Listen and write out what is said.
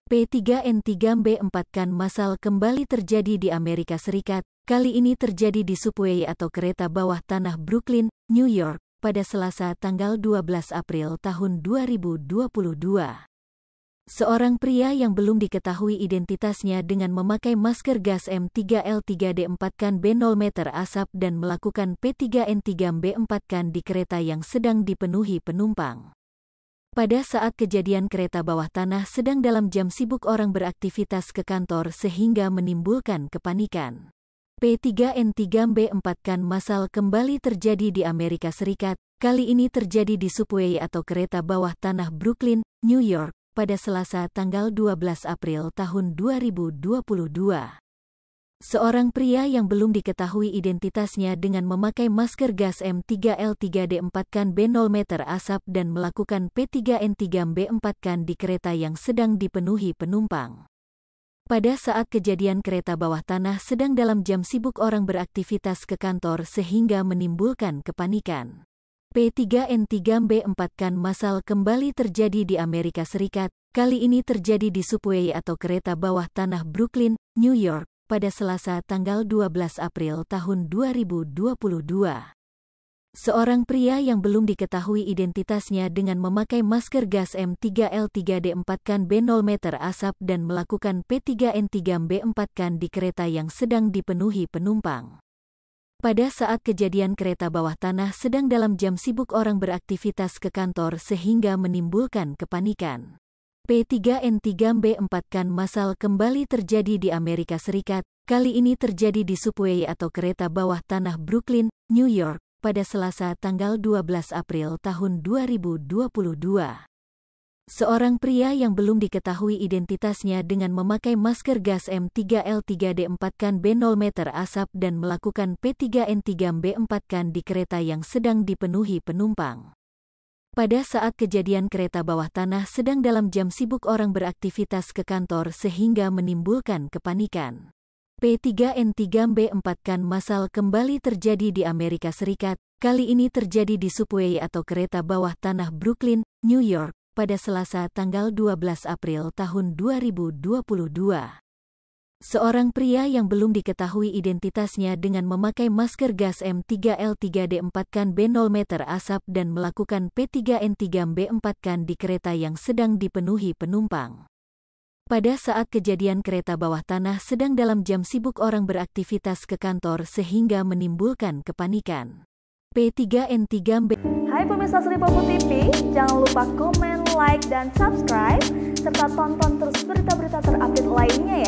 P3N3B4 massal kembali terjadi di Amerika Serikat, kali ini terjadi di subway atau kereta bawah tanah Brooklyn, New York, pada Selasa tanggal 12 April tahun 2022. Seorang pria yang belum diketahui identitasnya dengan memakai masker gas M3L3D4 B0 meter asap dan melakukan P3N3B4 di kereta yang sedang dipenuhi penumpang. Pada saat kejadian kereta bawah tanah sedang dalam jam sibuk orang beraktivitas ke kantor sehingga menimbulkan kepanikan. P3N3B4 massal kembali terjadi di Amerika Serikat, kali ini terjadi di subway atau kereta bawah tanah Brooklyn, New York, pada Selasa tanggal 12 April tahun 2022. Seorang pria yang belum diketahui identitasnya dengan memakai masker gas M3L3D4 B0 meter asap dan melakukan P3N3B4 di kereta yang sedang dipenuhi penumpang. Pada saat kejadian kereta bawah tanah sedang dalam jam sibuk orang beraktivitas ke kantor sehingga menimbulkan kepanikan. P3N3B4 massal kembali terjadi di Amerika Serikat, kali ini terjadi di subway atau kereta bawah tanah Brooklyn, New York, pada Selasa tanggal 12 April tahun 2022. Seorang pria yang belum diketahui identitasnya dengan memakai masker gas M3L3D4 B0 meter asap dan melakukan P3N3B4 di kereta yang sedang dipenuhi penumpang. Pada saat kejadian kereta bawah tanah sedang dalam jam sibuk orang beraktivitas ke kantor sehingga menimbulkan kepanikan. P3N3B4 massal kembali terjadi di Amerika Serikat, kali ini terjadi di subway atau kereta bawah tanah Brooklyn, New York, pada Selasa tanggal 12 April tahun 2022. Seorang pria yang belum diketahui identitasnya dengan memakai masker gas M3L3D4 B0 meter asap dan melakukan P3N3B4 di kereta yang sedang dipenuhi penumpang. Pada saat kejadian kereta bawah tanah sedang dalam jam sibuk orang beraktivitas ke kantor sehingga menimbulkan kepanikan. P3N3B4 massal kembali terjadi di Amerika Serikat, kali ini terjadi di subway atau kereta bawah tanah Brooklyn, New York, pada Selasa tanggal 12 April tahun 2022. Seorang pria yang belum diketahui identitasnya dengan memakai masker gas M3L3D4 B0 meter asap dan melakukan P3N3B4 di kereta yang sedang dipenuhi penumpang. Pada saat kejadian kereta bawah tanah sedang dalam jam sibuk orang beraktivitas ke kantor sehingga menimbulkan kepanikan. P3N3B. Hai pemirsa Sri Popo TV, jangan lupa komen, like, dan subscribe, serta tonton terus berita-berita terupdate lainnya ya.